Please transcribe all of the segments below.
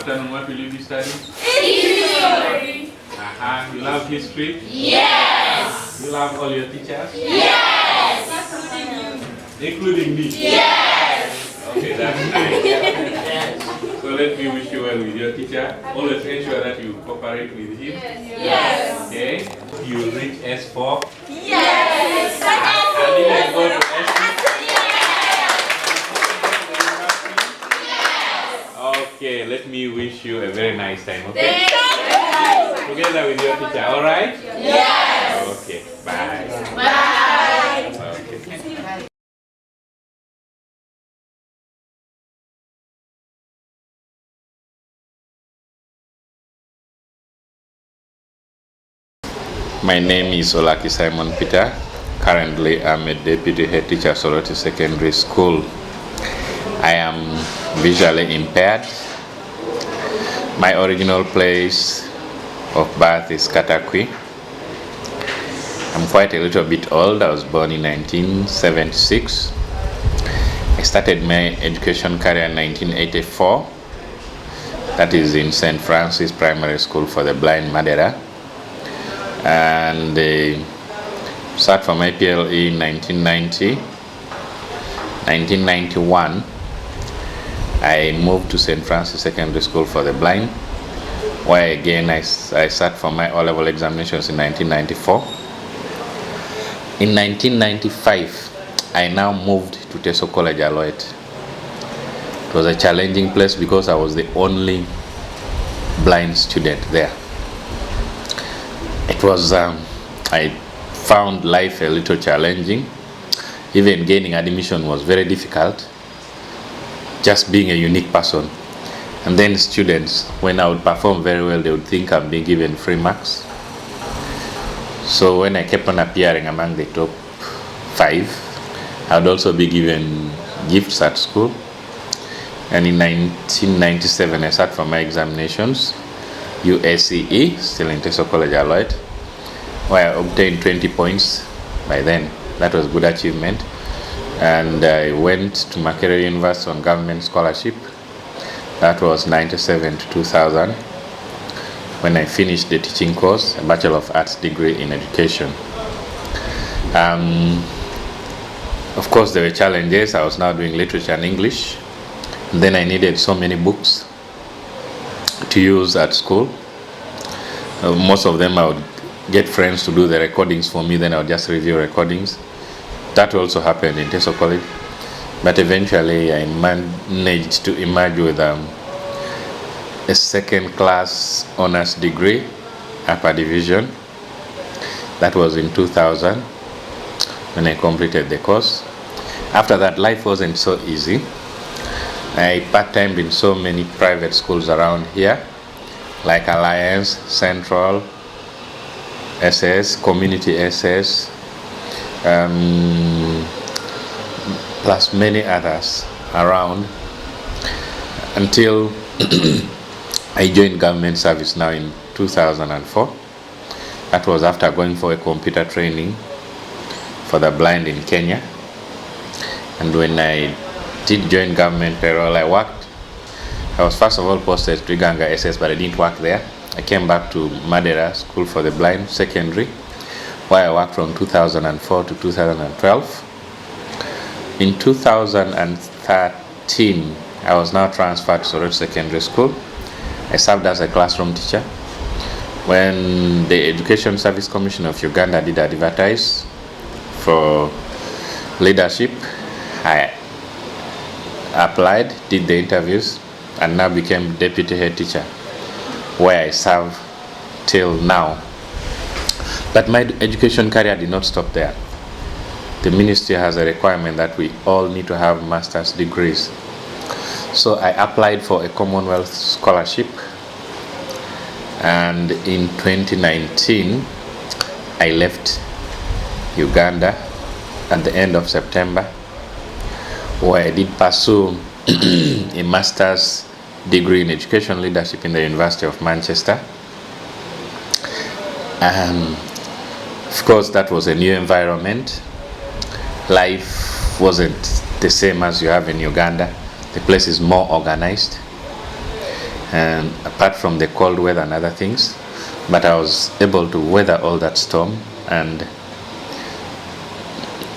afternoon, what will you be studying? History. You love history? Yes. You love all your teachers? Yes. Including me? Yes. Okay, that's nice. So let me wish you well with your teacher. Always ensure that you cooperate with him. Yes. Okay? You reach S4. Yes. And then go to S6. Okay, let me wish you a very nice time, okay? Together with your teacher, alright? Yes. Okay, bye. Bye. Okay. My name is Olaki Simon Peter. Currently, I'm a deputy head teacher Soroti Secondary School. I am visually impaired. My original place of birth is Katakwi. I'm quite a little bit old. I was born in 1976. I started my education career in 1984. That is in St. Francis Primary School for the Blind, Madeira. And start from my PLE in 1990. 1991, I moved to St. Francis Secondary School for the Blind, where again I sat for my O-level examinations in 1994. In 1995, I now moved to Teso College, Aloet. It was a challenging place because I was the only blind student there. It was, I found life a little challenging. Even gaining admission was very difficult, just being a unique person. And then students, when I would perform very well, they would think I'm being given free marks. So when I kept on appearing among the top 5, I would also be given gifts at school. And in 1997, I sat for my examinations, USCE, still in Teso College, Aloet, where I obtained 20 points by then. That was good achievement. And I went to Makerere University on government scholarship. That was 97 to 2000 when I finished the teaching course, a Bachelor of Arts degree in education. Of course, there were challenges. I was now doing literature and English. And then I needed so many books to use at school. Most of them I would get friends to do the recordings for me, then I would just review recordings. That also happened in Teso College. But eventually I managed to emerge with a second class honors degree, upper division. That was in 2000 when I completed the course. After that, life wasn't so easy. I part-timed in so many private schools around here, like Alliance, Central, SS, Community SS, plus many others around, until I joined government service now in 2004. That was after going for a computer training for the blind in Kenya. And when I did join government payroll, I was first of all posted to Iganga SS, but I didn't work there. I came back to Madeira School for the Blind Secondary, where I worked from 2004 to 2012. In 2013, I was now transferred to Soroti Secondary School. I served as a classroom teacher. When the Education Service Commission of Uganda did advertise for leadership, I applied, did the interviews, and now became deputy head teacher, where I serve till now. But my education career did not stop there. The ministry has a requirement that we all need to have master's degrees. So I applied for a Commonwealth scholarship, and in 2019 I left Uganda at the end of September, where I did pursue a master's degree in education leadership in the University of Manchester. Of course, that was a new environment. Life wasn't the same as you have in Uganda. The place is more organized. and apart from the cold weather and other things, but I was able to weather all that storm, and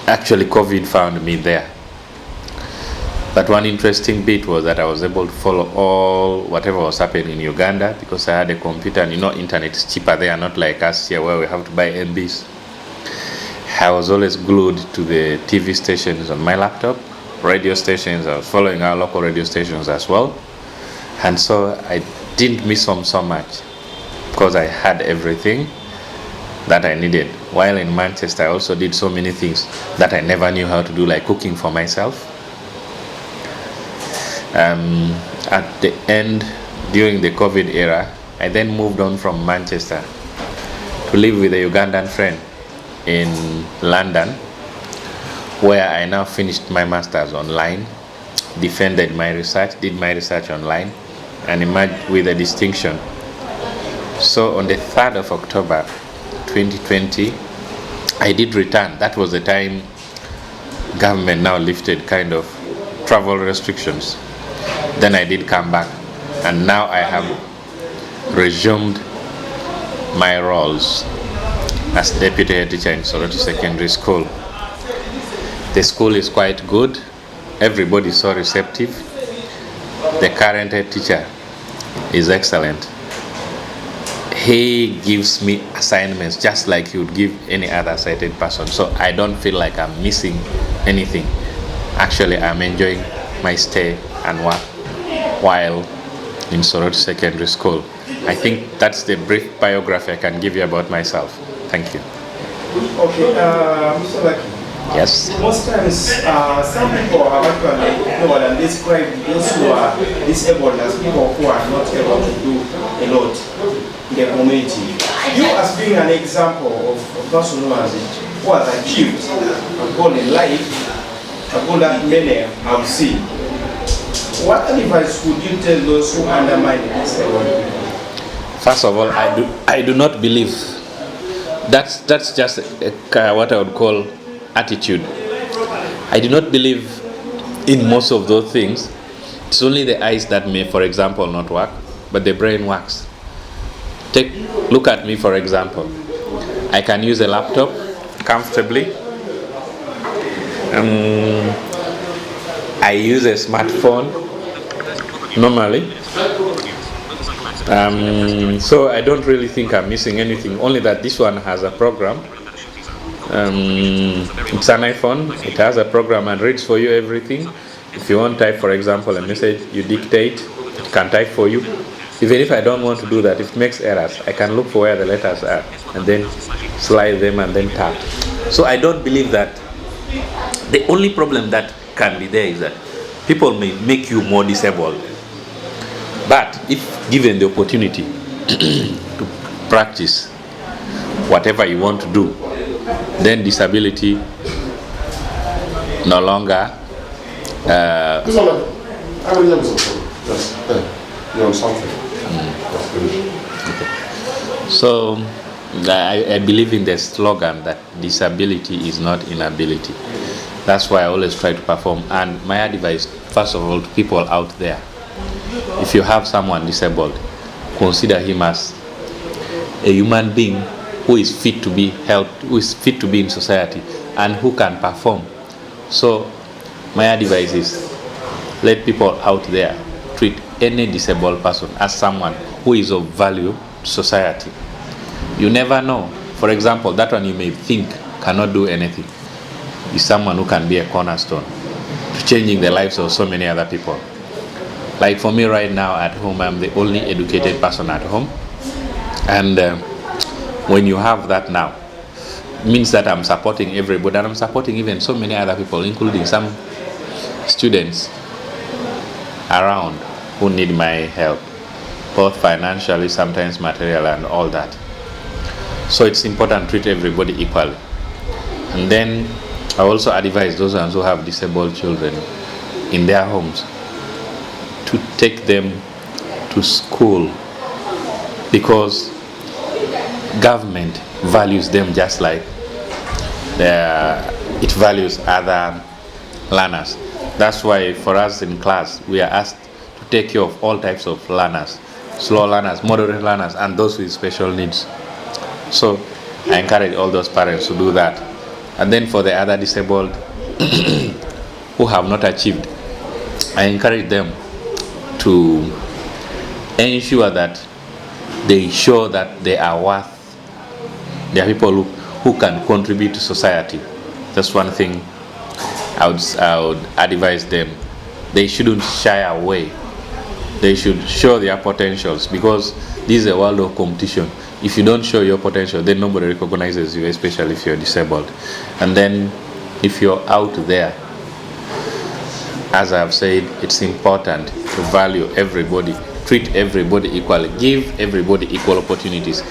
actually COVID found me there. But one interesting bit was that I was able to follow whatever was happening in Uganda because I had a computer, and internet is cheaper there, not like us here where we have to buy MBs. I was always glued to the TV stations on my laptop, radio stations. I was following our local radio stations as well, and so I didn't miss them so much because I had everything that I needed. While in Manchester, I also did so many things that I never knew how to do, like cooking for myself. At the end, during the COVID era, I then moved on from Manchester to live with a Ugandan friend in London, where I now finished my master's online, defended my research, did my research online, and emerged with a distinction. So on the 3rd of October 2020, I did return. That was the time government now lifted kind of travel restrictions. Then I did come back, and now I have resumed my roles as deputy head teacher in Soroti Secondary School. The school is quite good. Everybody is so receptive. The current head teacher is excellent. He gives me assignments just like he would give any other sighted person. So I don't feel like I'm missing anything. Actually, I'm enjoying my stay and work while in Soroti Secondary School. I think that's the brief biography I can give you about myself. Thank you. Okay, Mr. Olaki. Yes. Most times, some people have actually ignored and described those who are disabled as people who are not able to do a lot in the community. You, as being an example of a person who has achieved a goal in life, a goal that many have seen, what advice would you tell those who undermine this ability? First of all, I do not believe. That's just what I would call attitude. I do not believe in most of those things. It's only the eyes that may, for example, not work, but the brain works. Look at me, for example. I can use a laptop comfortably. I use a smartphone normally. So I don't really think I'm missing anything, only that this one has a program. It's an iPhone, it has a program and reads for you everything. If you want to type, for example, a message, you dictate, it can type for you. Even if I don't want to do that, if it makes errors, I can look for where the letters are and then slide them and then tap. So I don't believe that. The only problem that can be there is that people may make you more disabled. But if given the opportunity to practice whatever you want to do, then disability no longer. This one, I will use it. Yes, you're on something. Okay. So I believe in the slogan that disability is not inability. That's why I always try to perform. And my advice, first of all, to people out there, if you have someone disabled, consider him as a human being who is fit to be helped, who is fit to be in society, and who can perform. So my advice is, let people out there treat any disabled person as someone who is of value to society. You never know. For example, that one you may think cannot do anything is someone who can be a cornerstone to changing the lives of so many other people. Like for me right now at home, I'm the only educated person at home. And when you have that now, it means that I'm supporting everybody, and I'm supporting even so many other people, including some students around who need my help, both financially, sometimes material, and all that. So it's important to treat everybody equally. And then I also advise those ones who have disabled children in their homes to take them to school, because government values them just like it values other learners. That's why for us in class, we are asked to take care of all types of learners, slow learners, moderate learners, and those with special needs. So I encourage all those parents to do that. And then for the other disabled who have not achieved, I encourage them to ensure that they show that they are worth, they are people who can contribute to society. That's one thing I would advise them. They shouldn't shy away. They should show their potentials, because this is a world of competition. If you don't show your potential, then nobody recognizes you, especially if you're disabled. And then if you're out there, as I've said, it's important to value everybody, treat everybody equally, give everybody equal opportunities,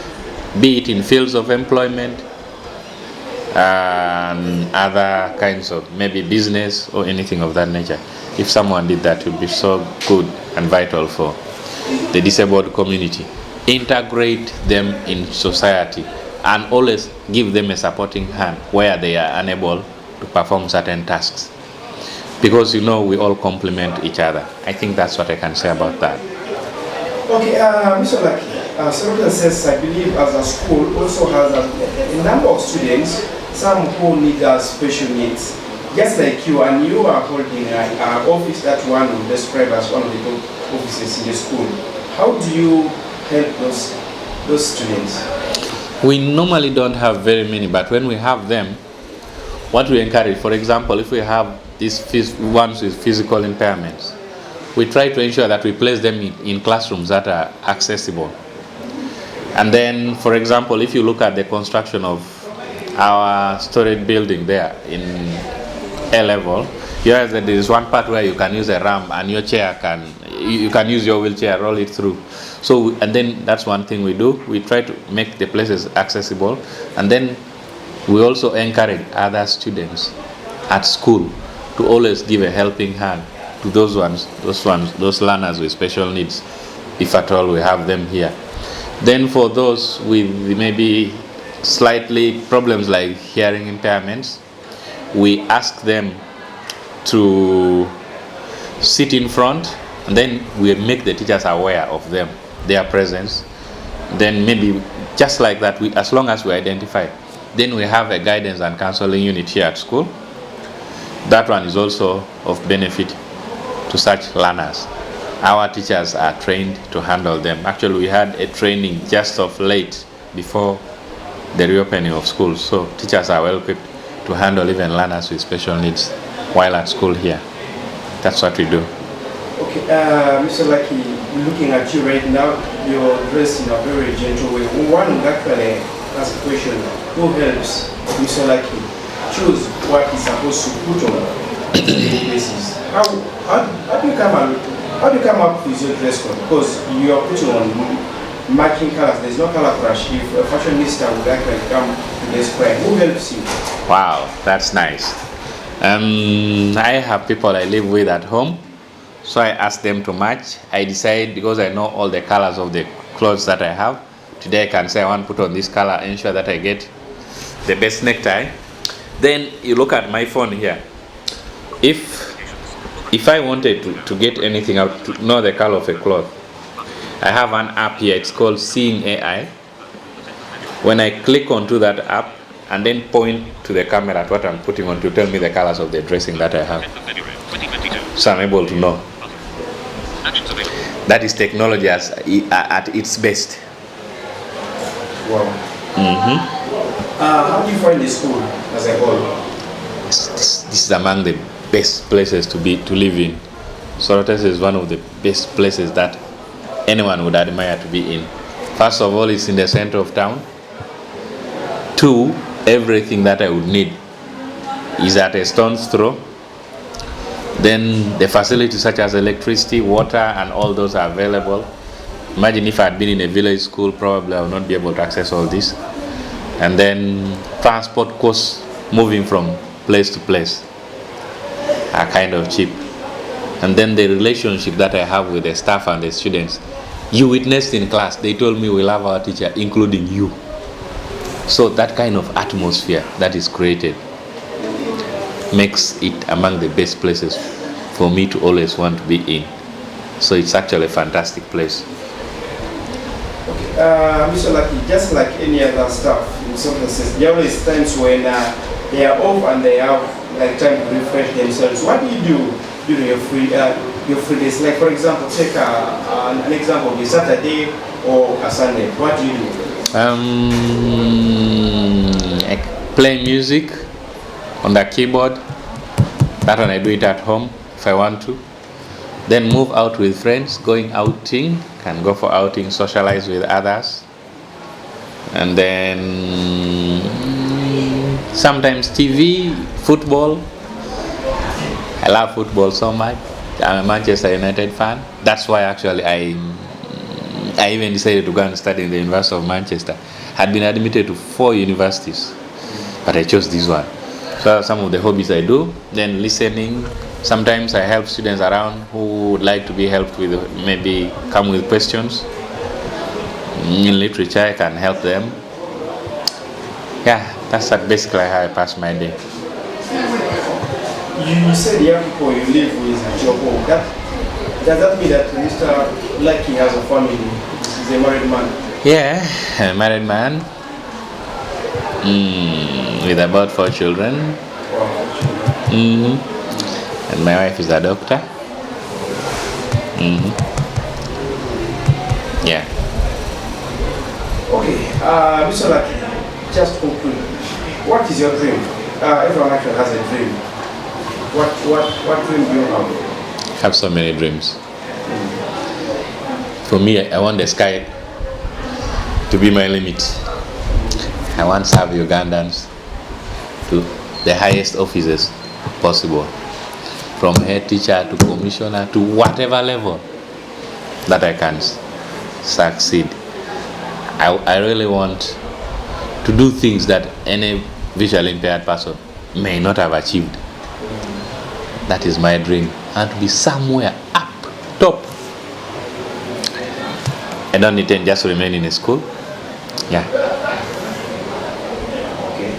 be it in fields of employment and other kinds of maybe business or anything of that nature. If someone did that, it would be so good and vital for the disabled community. Integrate them in society and always give them a supporting hand where they are unable to perform certain tasks, because we all complement each other. I think that's what I can say about that. Okay, Mr. Olaki, Soroti S.S, I believe as a school also has a number of students, some who need special needs, just like you, and you are holding an office that one would describe as one of the top offices in the school. How do you help those students? We normally don't have very many, but when we have them, what we encourage, for example, if we have these ones with physical impairments, we try to ensure that we place them in classrooms that are accessible. And then, for example, if you look at the construction of our storage building there in A level, here there is one part where you can use a ramp and your chair you can use your wheelchair, roll it through. So, and then that's one thing we do. We try to make the places accessible, and then we also encourage other students at school to always give a helping hand to those learners with special needs, if at all we have them here. Then for those with maybe slightly problems like hearing impairments, we ask them to sit in front, and then we make the teachers aware of them, their presence. Then maybe just like that, as long as we identify, then we have a guidance and counseling unit here at school. That one is also of benefit to such learners. Our teachers are trained to handle them. Actually, we had a training just of late before the reopening of schools. So teachers are well equipped to handle even learners with special needs while at school here. That's what we do. Okay, Mr. Olaki, looking at you right now, you're dressed in a very gentle way. One would actually ask a question: who helps Mr. Olaki choose what he's supposed to put on daily basis? How do you come up with your dress code? Because you are putting on matching colors. There's no color crash. If a fashionista would actually come to this square, who helps you? Wow, that's nice. I have people I live with at home, so I ask them to match. I decide, because I know all the colors of the clothes that I have. Today I can say I want to put on this color, ensure that I get the best necktie. Then you look at my phone here. If I wanted to get anything out, to know the color of a cloth, I have an app here. It's called Seeing AI. When I click onto that app and then point to the camera at what I'm putting on to tell me the colors of the dressing that I have, so I'm able to know. That is technology at its best. Wow. How do you find the school as a whole? This is among the best places to live in. Soroti S.S is one of the best places that anyone would admire to be in. First of all, it's in the center of town. Two, everything that I would need is at a stone's throw. Then the facilities such as electricity, water, and all those are available. Imagine if I had been in a village school, probably I would not be able to access all this. And then transport costs moving from place to place are kind of cheap. And then the relationship that I have with the staff and the students, you witnessed in class, they told me we love our teacher, including you. So that kind of atmosphere that is created makes it among the best places for me to always want to be in. So it's actually a fantastic place. Mr. Olaki, just like any other staff in some places, there are always times when they are off and they have like time to refresh themselves. What do you do during your free days? Like for example, take an example of a Saturday or a Sunday. What do you do? I play music on the keyboard. That one I do it at home if I want to. Then move out with friends, going outing, can go for outing, socialize with others. And then sometimes TV, football. I love football so much. I'm a Manchester United fan. That's why actually I even decided to go and study in the University of Manchester. I had been admitted to 4 universities, but I chose this one. So some of the hobbies I do. Then listening. Sometimes I help students around who would like to be helped with, maybe come with questions. In literature, I can help them. Yeah, that's basically how I pass my day. You said the young people you live with at your home. Does that mean that Mr. Olaki has a family? He's a married man? Yeah, a married man with about 4 children. And my wife is a doctor. Yeah. Okay, Mr. Olaki, just conclude. What is your dream? Everyone actually has a dream. What dream do you have? I have so many dreams. For me, I want the sky to be my limit. I want to serve Ugandans to the highest offices possible, from head teacher to commissioner to whatever level that I can succeed. I really want to do things that any visually impaired person may not have achieved. That is my dream, and to be somewhere up top. I don't intend just to remain in a school. Yeah. Okay.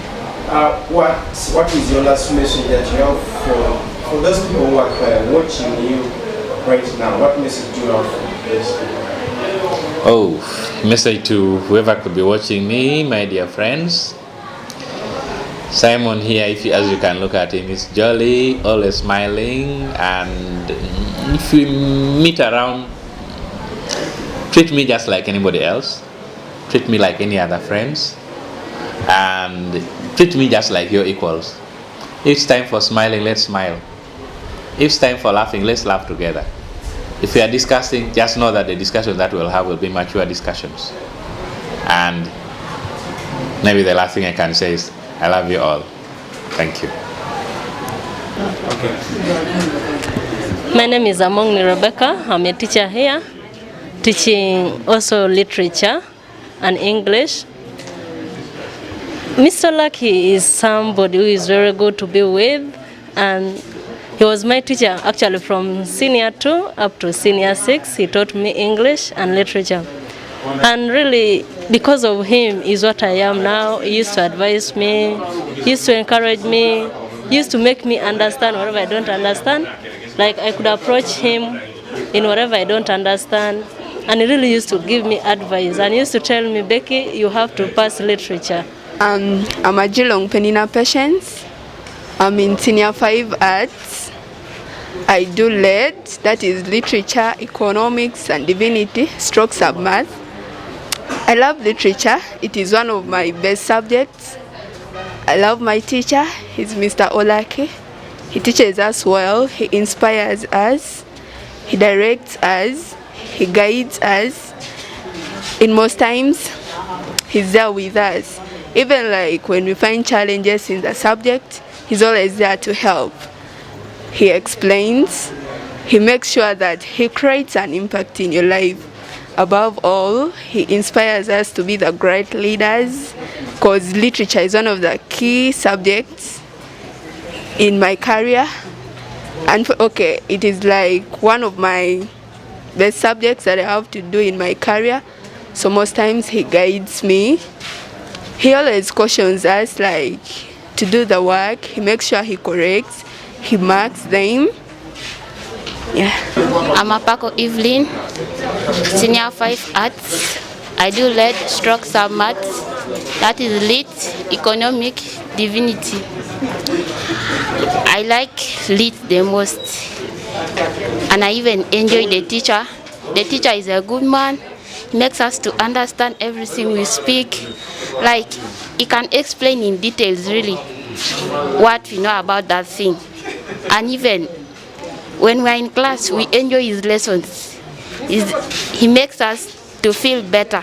What is your last message that you have for those people who are watching you right now? What message do you have for those people? Oh, message to whoever could be watching me, my dear friends. Simon here, as you can look at him, is jolly, always smiling, and if we meet around, treat me just like anybody else. Treat me like any other friends, and treat me just like your equals. If it's time for smiling, let's smile. If it's time for laughing, let's laugh together. If we are discussing, just know that the discussions that we'll have will be mature discussions. And maybe the last thing I can say is, I love you all. Thank you. Okay. My name is Amongni Rebecca. I'm a teacher here, teaching also literature and English. Mr. Olaki is somebody who is very good to be with, and he was my teacher actually from senior 2 up to senior 6. He taught me English and literature. And really, because of him is what I am now. He used to advise me, he used to encourage me, he used to make me understand whatever I don't understand. Like I could approach him in whatever I don't understand. And he really used to give me advice. And he used to tell me, Becky, you have to pass literature. I'm a Geelong Penina Patience. I'm in senior 5 arts. I do lead, that is literature, economics, and divinity, stroke sub-math. I love literature. It is one of my best subjects. I love my teacher. He's Mr. Olaki. He teaches us well. He inspires us. He directs us. He guides us. In most times, he's there with us. Even like when we find challenges in the subject, he's always there to help. He explains. He makes sure that he creates an impact in your life. Above all, he inspires us to be the great leaders, because literature is one of the key subjects in my career. And it is like one of my best subjects that I have to do in my career. So most times he guides me. He always cautions us like to do the work. He makes sure he corrects, he marks them. Yeah. I'm Apako Evelyn, senior 5 arts. I do lead stroke sub maths, that is lit, economic, divinity. I like lit the most, and I even enjoy the teacher. The teacher is a good man. He makes us to understand everything we speak. Like, he can explain in details really what we know about that thing. And even when we're in class, we enjoy his lessons. He makes us to feel better,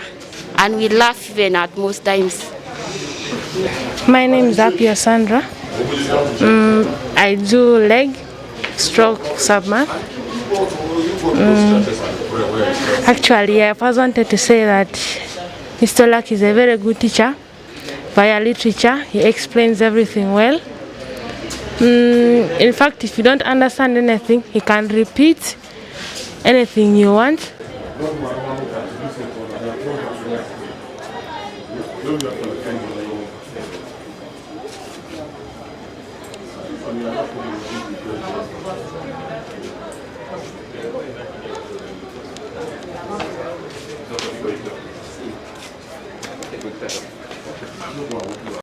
and we laugh even at most times. My name is Apia Sandra. I do leg, stroke, submath. Actually, I first wanted to say that Mr. Olaki is a very good teacher. Via literature, he explains everything well. In fact, if you don't understand anything, he can repeat anything you want.